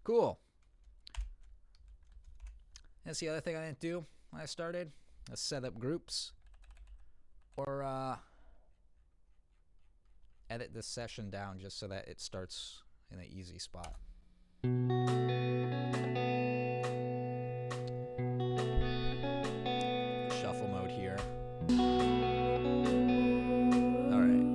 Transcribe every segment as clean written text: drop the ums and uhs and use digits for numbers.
Cool. That's the other thing I didn't do when I started. Let's set up groups. Or edit this session down just so that it starts in an easy spot. Shuffle mode here. All right.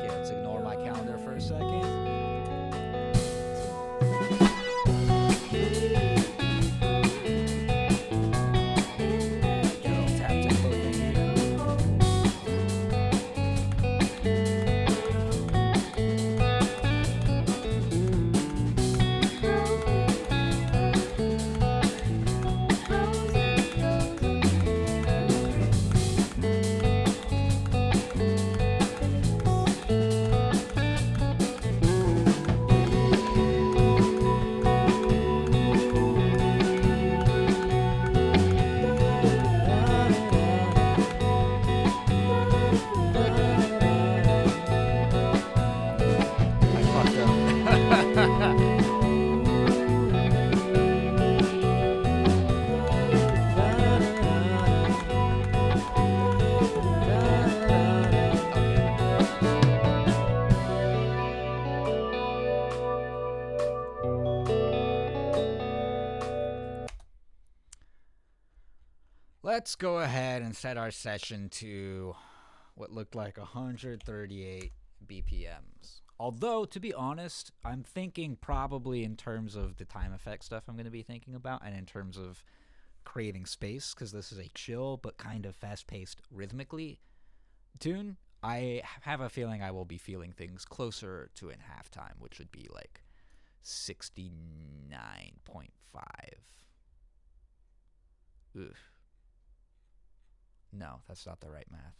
Okay, let's ignore my calendar for a second. Let's go ahead and set our session to what looked like 138 BPMs. Although, to be honest, I'm thinking probably in terms of the time effect stuff I'm going to be thinking about, and in terms of creating space, because this is a chill but kind of fast-paced rhythmically tune. I have a feeling I will be feeling things closer to in halftime, which would be like 69.5. Oof. No, that's not the right math.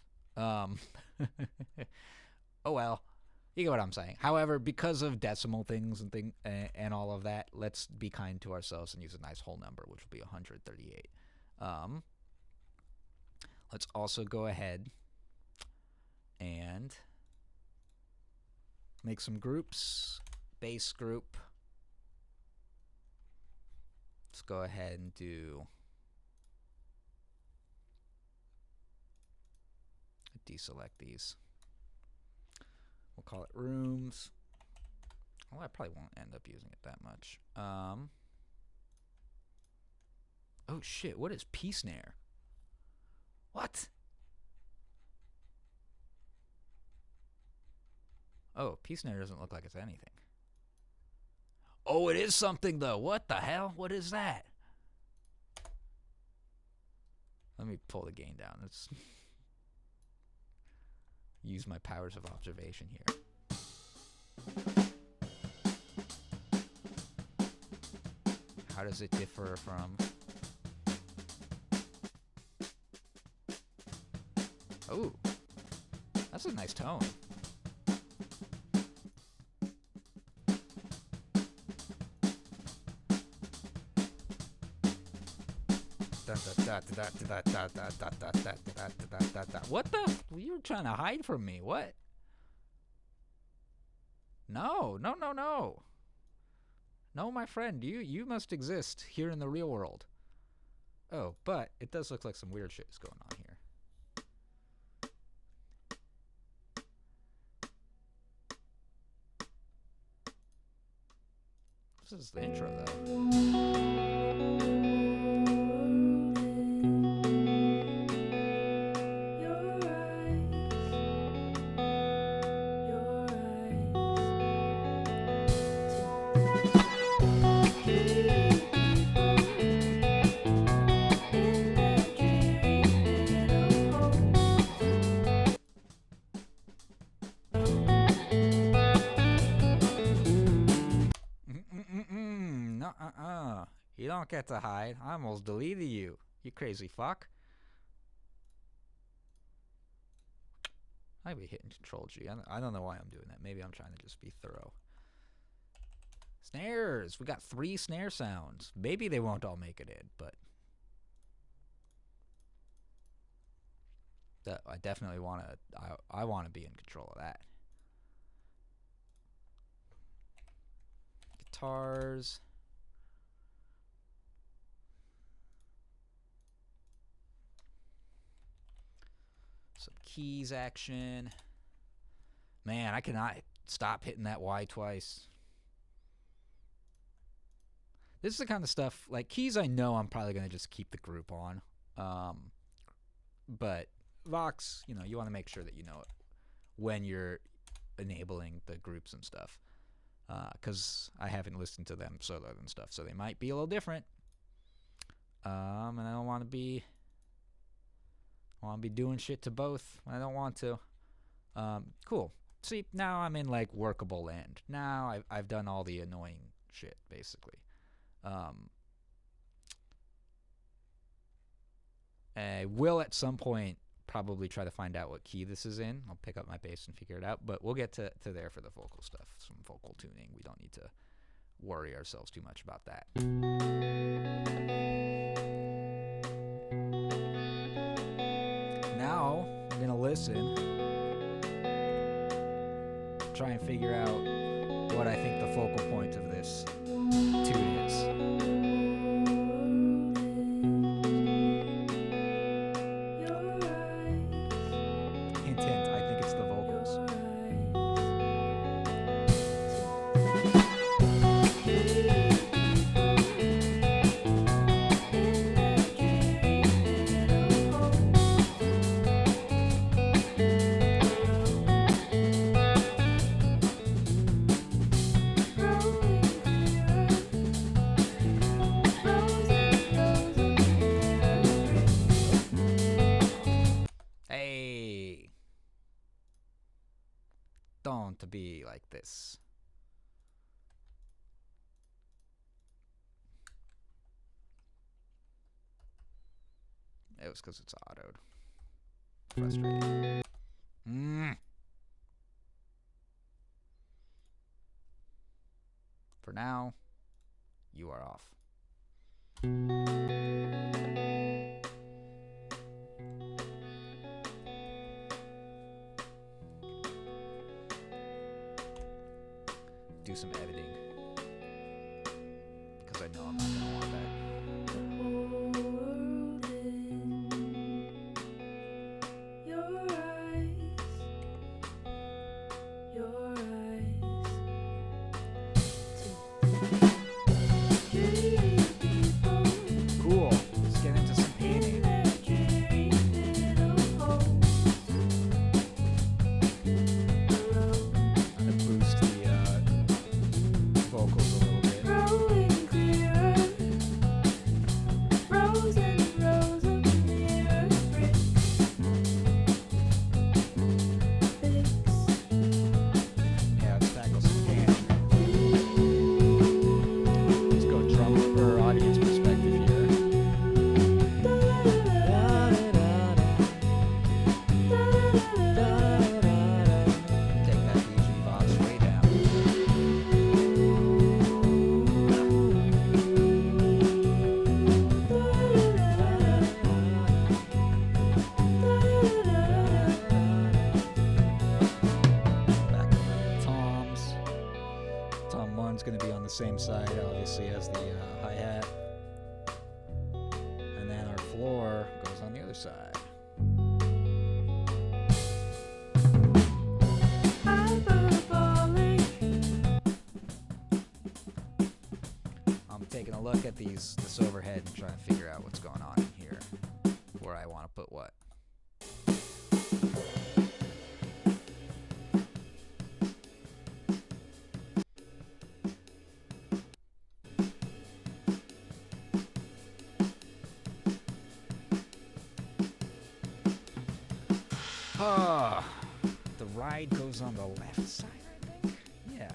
Oh well, you get what I'm saying. However, because of decimal things and all of that, let's be kind to ourselves and use a nice whole number, which will be 138. Let's also go ahead and make some groups. Bass group. Let's go ahead and do deselect these. We'll call it rooms. Well, I probably won't end up using it that much. Oh shit, what is P snare? What? Oh, P snare doesn't look like it's anything. Oh, it is something though. What the hell? What is that? Let me pull the gain down. Let's use my powers of observation here. How does it differ from... Oh, that's a nice tone. What the? You were trying to hide from me. What? No. No, my friend. You must exist here in the real world. Oh, but it does look like some weird shit is going on here. This is the intro, though. You don't get to hide. I almost deleted you, you crazy fuck. I'd be hitting Control G. I don't know why I'm doing that. Maybe I'm trying to just be thorough. Snares. We got 3 snare sounds. Maybe they won't all make it in, but I definitely want to. I want to be in control of that. Guitars. Some keys action. Man, I cannot stop hitting that Y twice. This is the kind of stuff, like keys I know I'm probably going to just keep the group on. But Vox, you know, you want to make sure that you know it when you're enabling the groups and stuff. Because I haven't listened to them solo and stuff, so they might be a little different. And I don't want to be doing shit to both. I don't want to. Cool. See, now I'm in like workable land. Now I've done all the annoying shit basically. I will at some point probably try to find out what key this is in. I'll pick up my bass and figure it out, but we'll get to there for the vocal stuff, some vocal tuning. We don't need to worry ourselves too much about that. Now I'm gonna listen, try and figure out what I think the focal point of this tune is. Hint, hint, I think it's the vocals. Hey, don't be like this. It was because it's autoed. Frustrating. For now, you are off. Do some editing because I know I'm not gonna want that. Cool. Let's get into some painting. I'm gonna boost the vocals a little bit. Yeah, let's tackle some painting. Let's go drum for audience perspective here. Take that DJ box way down. Back over to toms. Tom 1's going to be on the same side, obviously, as the hi-hat. And then our floor goes on the other side. I'm taking a look at this overhead and trying to figure out what's going on in here, where I want to put what. The ride goes on the left side, I think. Yeah.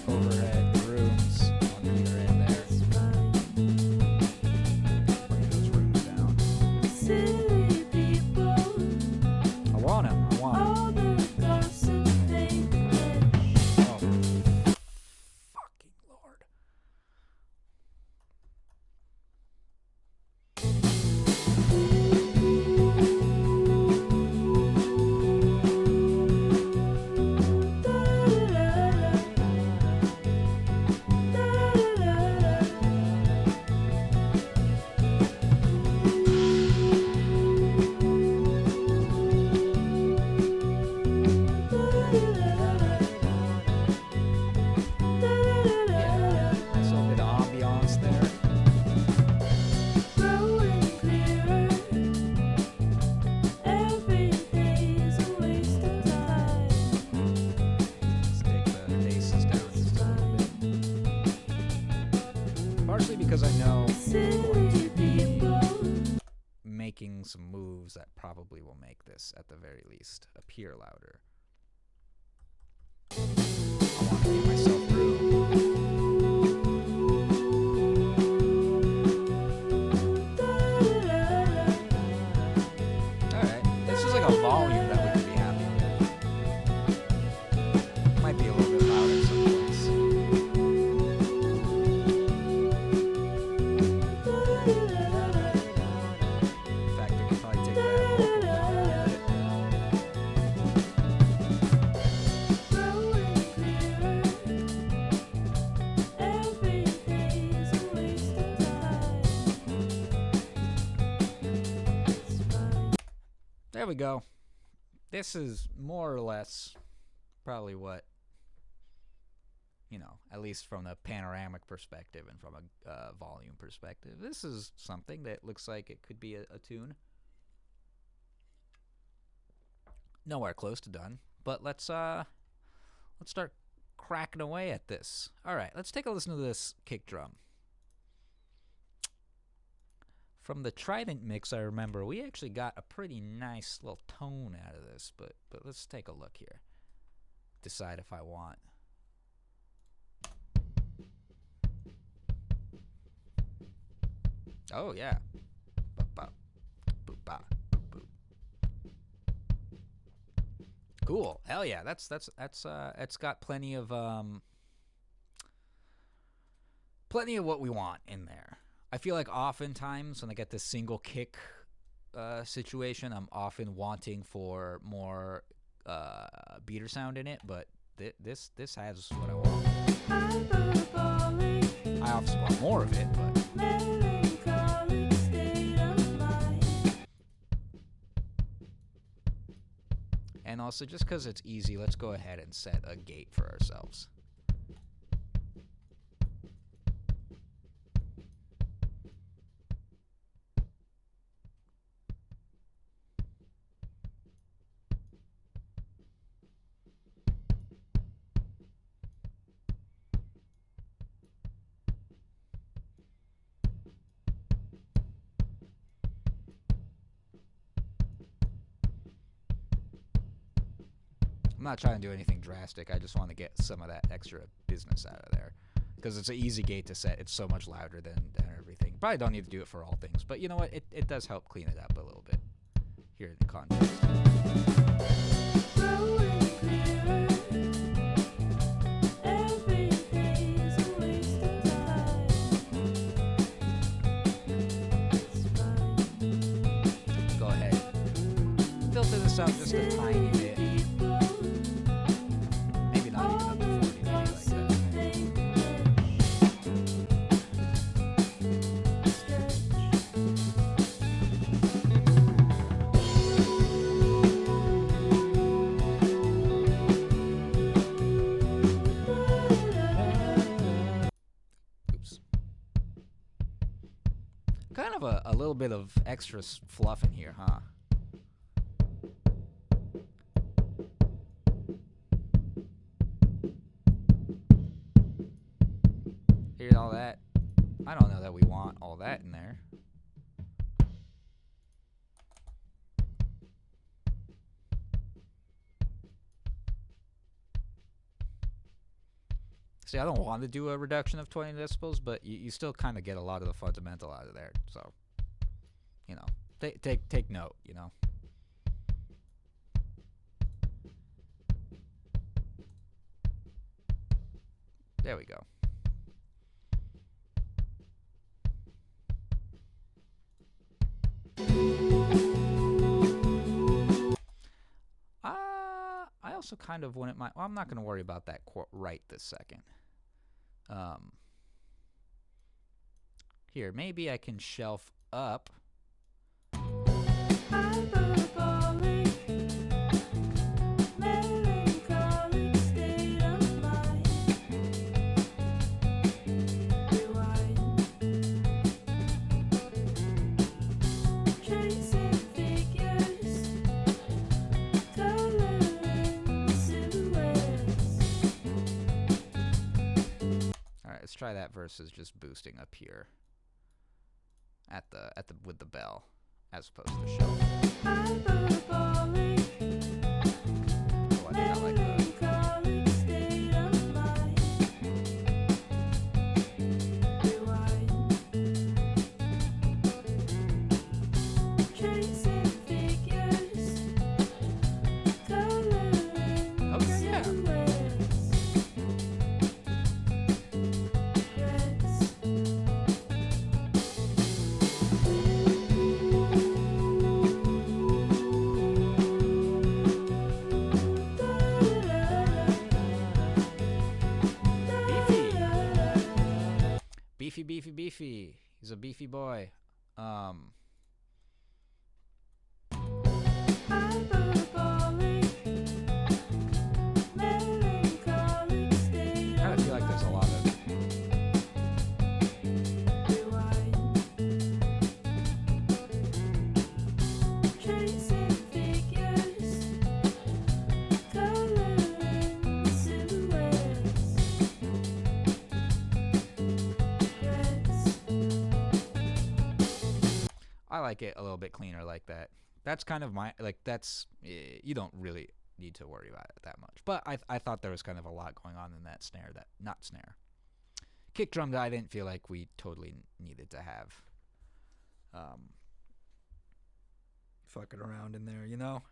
Overhead rooms on either end there. Bring those rooms down. because I know I'm going to be making some moves that probably will make this, at the very least, appear louder. I want to give myself room. Alright, this is like a volume that we could be happy with. Might be a little bit louder in some points. In fact, I could probably take that vocal down a little bit. There we go. This is more or less probably what, you know, at least from the panoramic perspective and from a volume perspective, this is something that looks like it could be a tune. Nowhere close to done, but let's start cracking away at this. All right, let's take a listen to this kick drum. From the Trident mix, I remember we actually got a pretty nice little tone out of this, but let's take a look here. Decide if I want. Oh yeah. Ba-ba. Boop-ba. Boop-boop. Cool. Hell yeah. That's got plenty of what we want in there. I feel like oftentimes when I get this single kick situation, I'm often wanting for more beater sound in it, but this has what I want. I obviously want more of it, but and also just because it's easy, let's go ahead and set a gate for ourselves. I'm not trying to do anything drastic. I just want to get some of that extra business out of there. Because it's an easy gate to set. It's so much louder than everything. Probably don't need to do it for all things. But you know what? It does help clean it up a little bit here in the context. Go ahead. Filter this out just a tiny bit. Kind of a little bit of extra fluff in here, huh? Hear all that? I don't know that we want all that in there. See, I don't want to do a reduction of 20 decibels, but you still kind of get a lot of the fundamental out of there. So, you know, take note, you know. There we go. I also kind of wouldn't mind. Well, I'm not going to worry about that right this second. Here, maybe I can shelf up. Let's try that versus just boosting up here. at the with the bell as opposed to the shell. Oh, I think I like that. Okay, yeah. Beefy. He's a beefy boy. I feel like there's a lot of I like it a little bit cleaner like that. That's kind of my you don't really need to worry about it that much. But I thought there was kind of a lot going on in that snare, that not snare. Kick drum that I didn't feel like we totally needed to have fucking around in there, you know?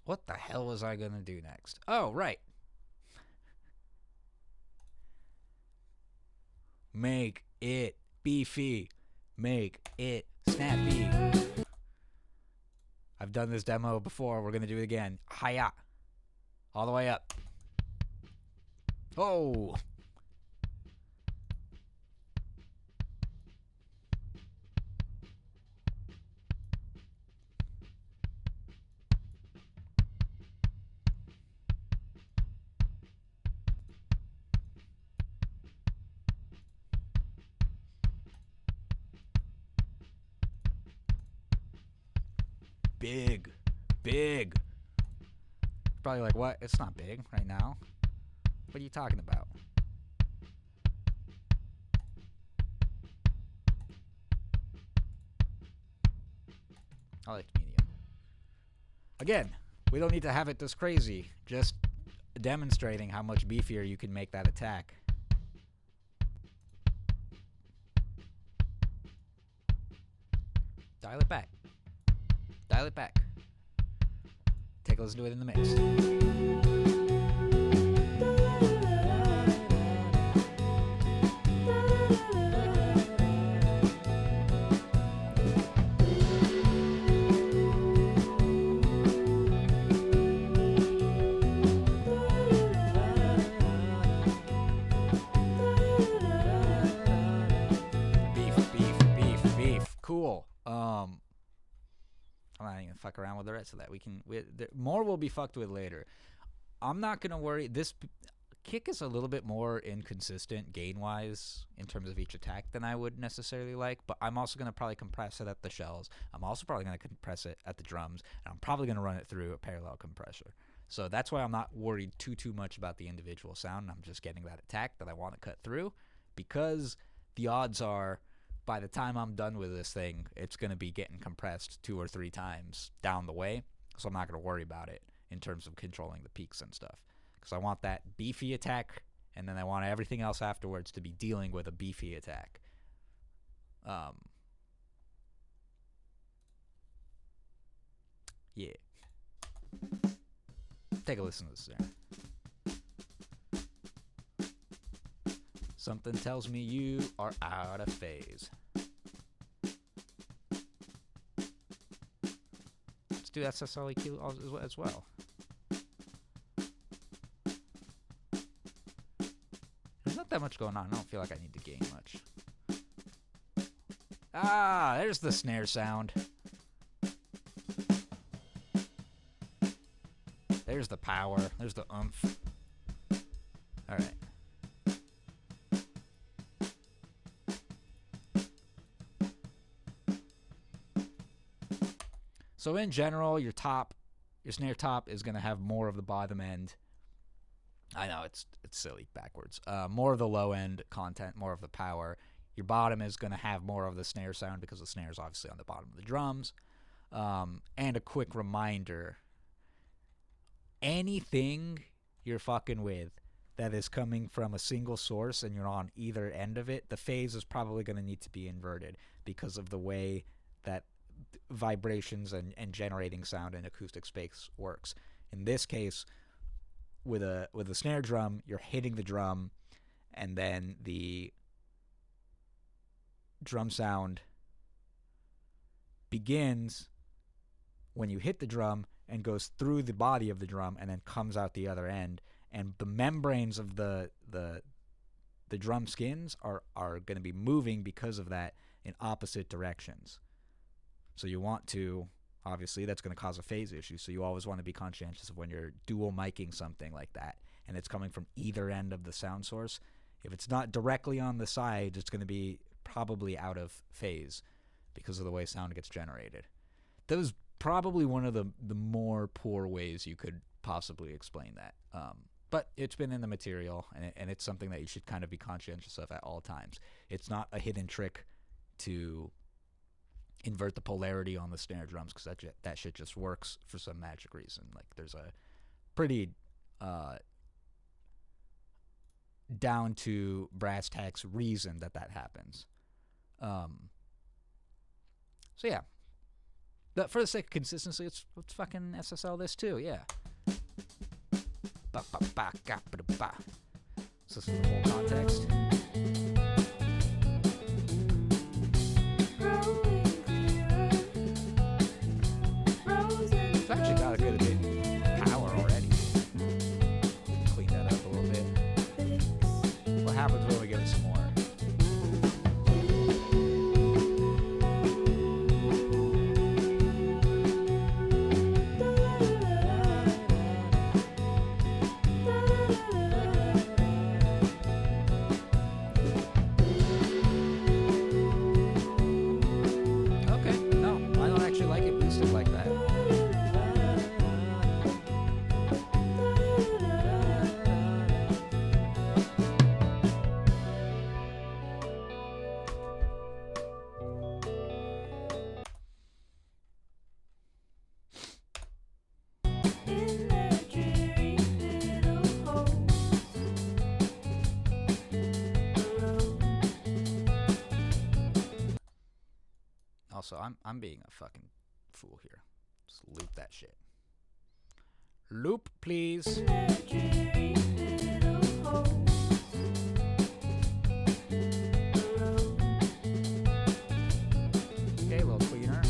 What the hell was I gonna do next? Oh, right. Make it beefy. Make it snappy. I've done this demo before. We're gonna do it again. Hiya. All the way up. Oh. Big. Probably like, what? It's not big right now. What are you talking about? I like medium. Again, we don't need to have it this crazy. Just demonstrating how much beefier you can make that attack. Dial it back. Take a listen to it in the mix. Beef. Cool. I'm not even fuck around with the rest of that. More will be fucked with later. I'm not gonna worry. This kick is a little bit more inconsistent gain wise in terms of each attack than I would necessarily like. But I'm also gonna probably compress it at the shells. I'm also probably gonna compress it at the drums, and I'm probably gonna run it through a parallel compressor. So that's why I'm not worried too much about the individual sound. I'm just getting that attack that I want to cut through, because the odds are, by the time I'm done with this thing, it's going to be getting compressed 2 or 3 times down the way. So I'm not going to worry about it in terms of controlling the peaks and stuff. Because I want that beefy attack, and then I want everything else afterwards to be dealing with a beefy attack. Yeah. Take a listen to this there. Something tells me you are out of phase. Let's do SSL EQ as well. There's not that much going on. I don't feel like I need to gain much. Ah, there's the snare sound. There's the power. There's the oomph. All right. So in general, your snare top is going to have more of the bottom end. I know it's silly backwards. More of the low end content, more of the power. Your bottom is going to have more of the snare sound because the snare is obviously on the bottom of the drums. And a quick reminder, anything you're fucking with that is coming from a single source and you're on either end of it, the phase is probably going to need to be inverted because of the way that vibrations and generating sound in acoustic space works. In this case, with a snare drum, you're hitting the drum, and then the drum sound begins when you hit the drum and goes through the body of the drum and then comes out the other end. And the membranes of the drum skins are going to be moving because of that in opposite directions. So you want to, obviously, that's going to cause a phase issue. So you always want to be conscientious of when you're dual miking something like that and it's coming from either end of the sound source. If it's not directly on the side, it's going to be probably out of phase because of the way sound gets generated. That was probably one of the more poor ways you could possibly explain that. But it's been in the material, and it's something that you should kind of be conscientious of at all times. It's not a hidden trick to invert the polarity on the snare drums because that shit just works for some magic reason. Like, there's a pretty down to brass tacks reason that happens. So yeah, but for the sake of consistency, let's fucking SSL this too. Yeah. So this is the whole context. It's actually got a good bit of power already. Clean that up a little bit. What happens when we give it some more? Also, I'm being a fucking fool here. Just loop that shit. Loop, please. Okay, a little cleaner.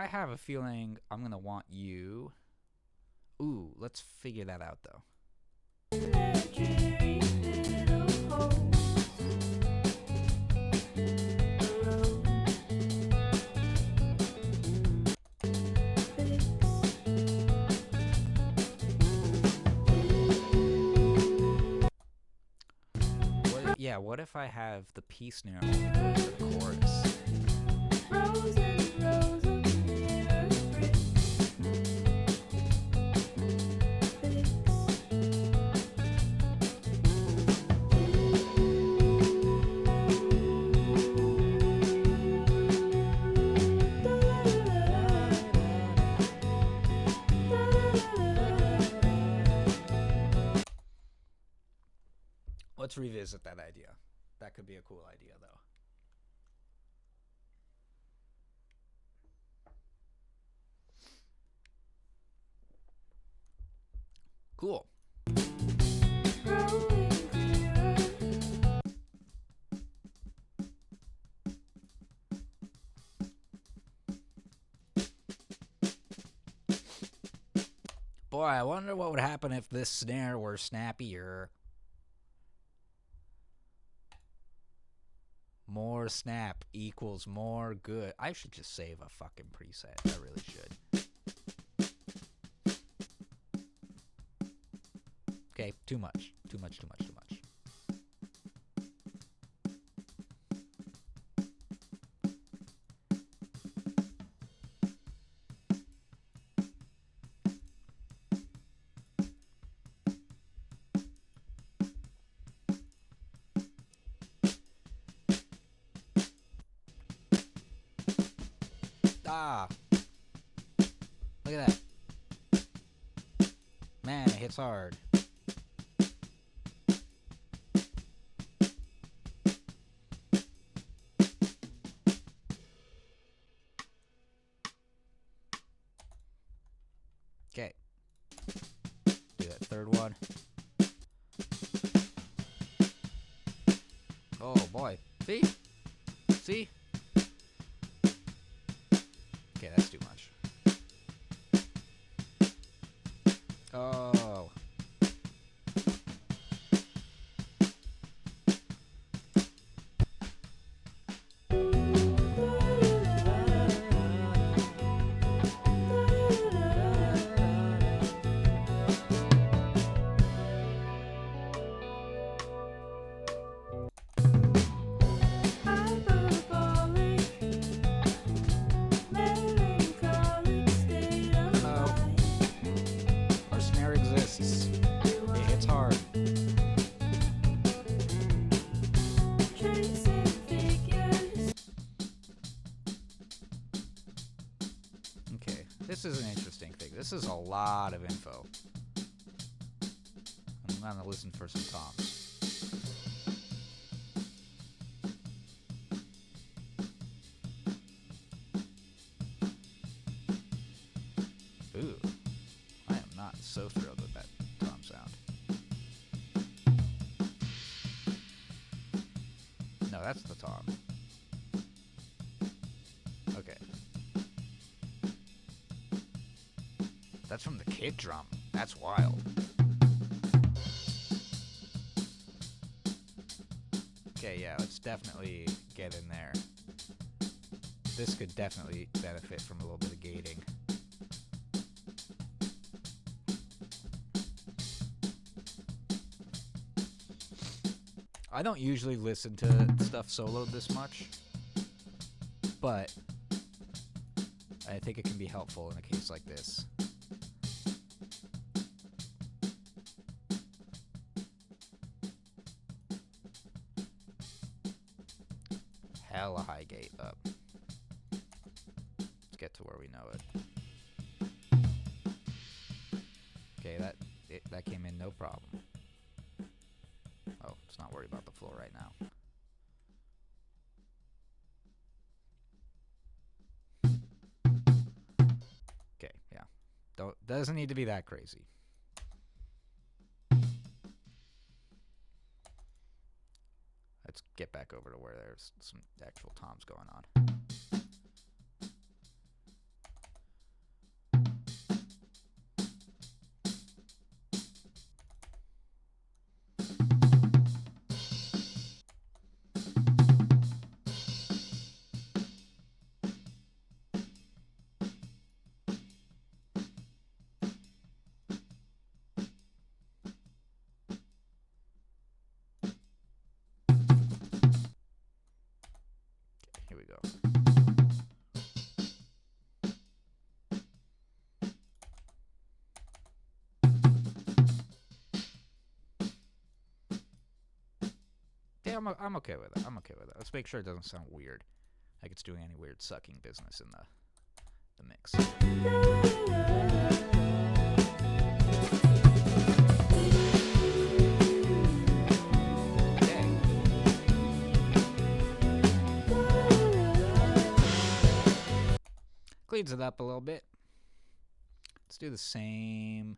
I have a feeling I'm going to want you. Ooh, let's figure that out, though. Yeah, what if I have the P snare only go to the chorus? Rows and rows of mirror bricks. Let's revisit that idea. That could be a cool idea, though. Cool. Boy, I wonder what would happen if this snare were snappier. More snap equals more good. I should just save a fucking preset. I really should. Okay, too much. Too much. Ah. Look at that. Man, it hits hard. Okay. Do that third one. Oh boy. See? See? Okay, that's too much. Oh. This is an interesting thing. This is a lot of info. I'm gonna listen for some toms. Ooh, I am not so thrilled with that tom sound. No, that's the tom. Okay. That's from the kick drum. That's wild. Okay, yeah, let's definitely get in there. This could definitely benefit from a little bit of gating. I don't usually listen to stuff soloed this much, but I think it can be helpful in a case like this. Hella high gate up. Let's get to where we know it. Okay, that came in no problem. Oh, let's not worry about the floor right now. Okay, yeah. Doesn't need to be that crazy. Let's get back over to where there's some actual toms going on. Yeah, I'm okay with it. I'm okay with it. Let's make sure it doesn't sound weird, like it's doing any weird sucking business in the mix. Okay. Cleans it up a little bit. Let's do the same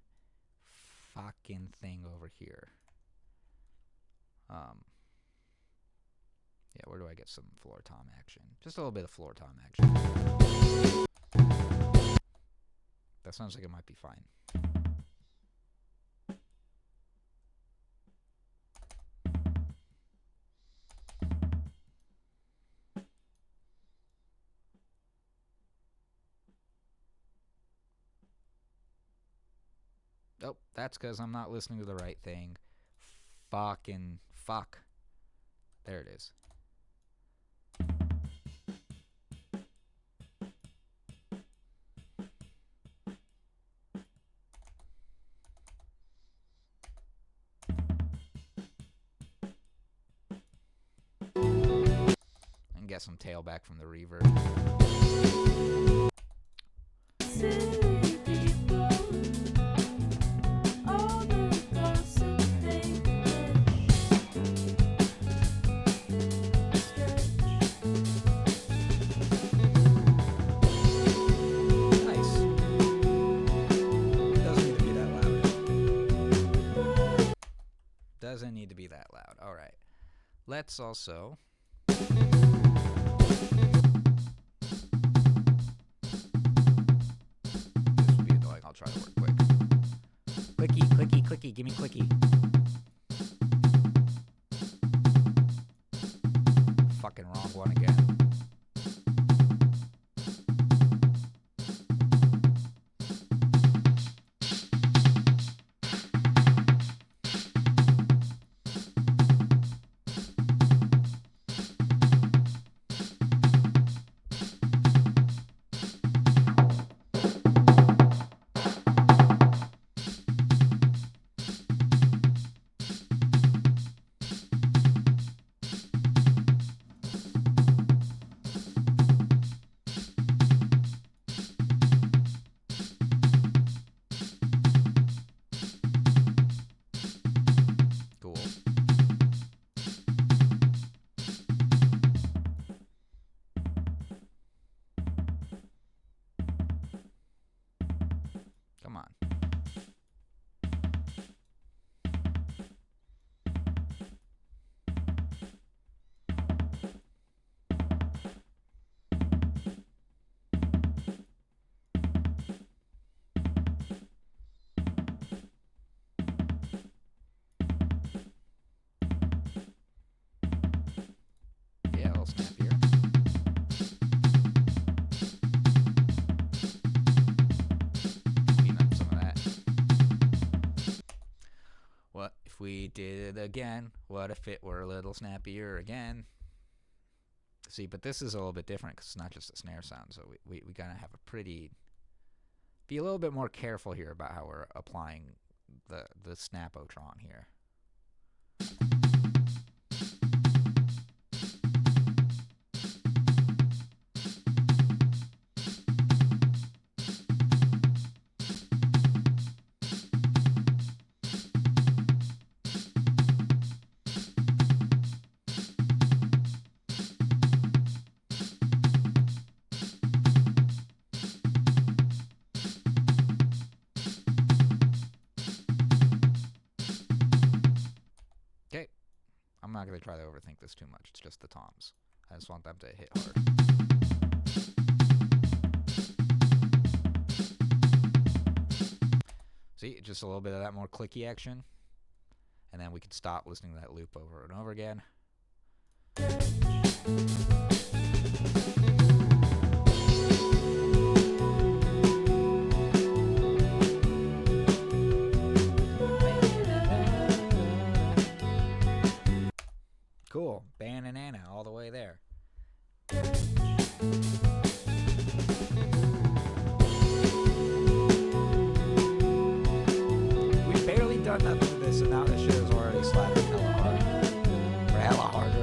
fucking thing over here. Yeah, where do I get some floor tom action? Just a little bit of floor tom action. That sounds like it might be fine. Oh, that's because I'm not listening to the right thing. Fucking fuck. There it is. And get some tailback from the reverb. Doesn't need to be that loud. All right. Let's also... This will be annoying. I'll try to work quick. Clicky, clicky, clicky. Give me clicky. Fucking wrong one again. Come on. Yeah, a little snappier. What if we did it again? What if it were a little snappier again? See, but this is a little bit different because it's not just a snare sound, so we gotta have a pretty... Be a little bit more careful here about how we're applying the snapotron here. I'm not going to try to overthink this too much. It's just the toms. I just want them to hit hard. See, just a little bit of that more clicky action. And then we can stop listening to that loop over and over again. Cool. Banana all the way there. We've barely done nothing to this, and now this shit is already slapping hella hard. Or hella hard.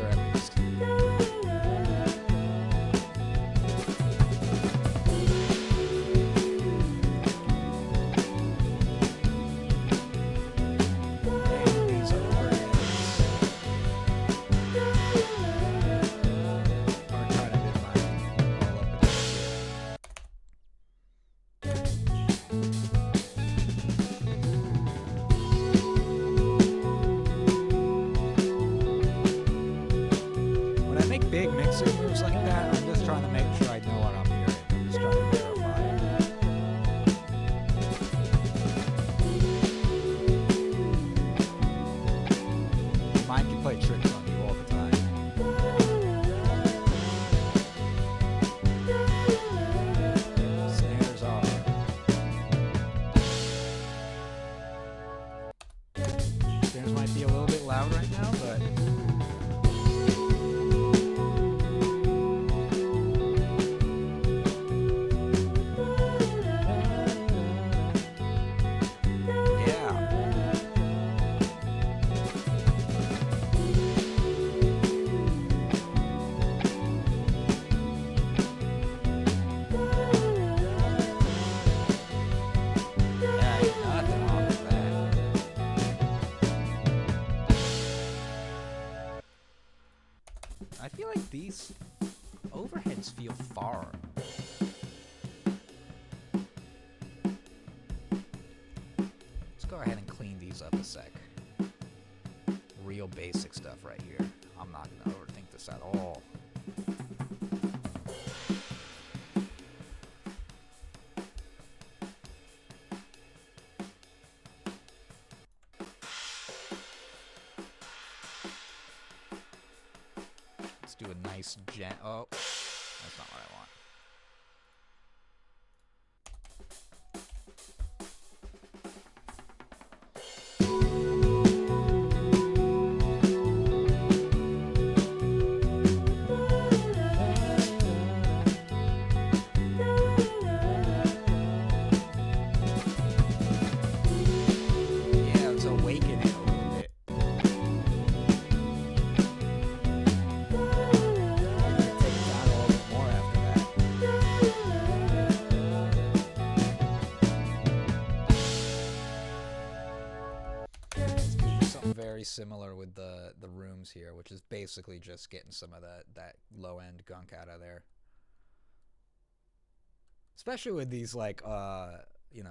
like these overheads feel far. Let's go ahead and clean these up a sec. Real basic stuff right here. I'm not gonna overthink this at all. Let's do a nice oh, that's not what I want. Very similar with the rooms here, which is basically just getting some of that low end gunk out of there. Especially with these like you know,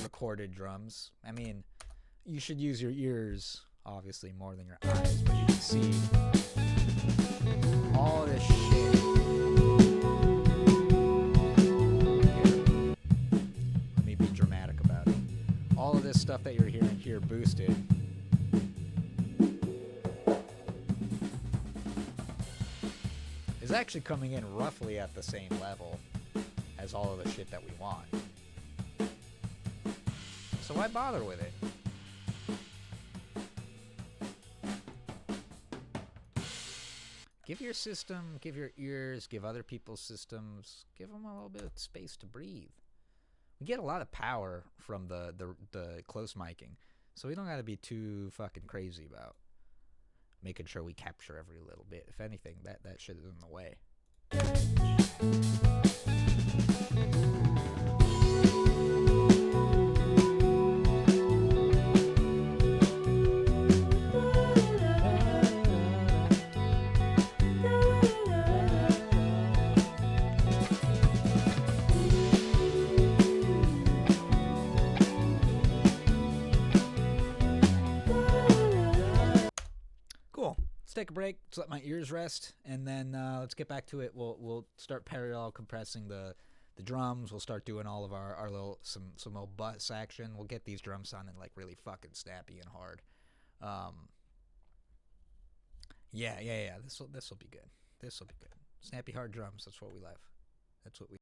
recorded drums. I mean, you should use your ears obviously more than your eyes, but you can see all this shit. Here, let me be dramatic about it. All of this stuff that you're hearing here boosted is actually coming in roughly at the same level as all of the shit that we want. So why bother with it? Give your system, give your ears, give other people's systems, give them a little bit of space to breathe. We get a lot of power from the close miking, so we don't got to be too fucking crazy about making sure we capture every little bit. If anything, that shit is in the way. Take a break, let's let my ears rest, and then let's get back to it. We'll start parallel compressing the drums. We'll start doing all of our little some little bus action. We'll get these drums sounding like really fucking snappy and hard. Yeah. This will be good. This will be good. Snappy hard drums. That's what we love. That's what we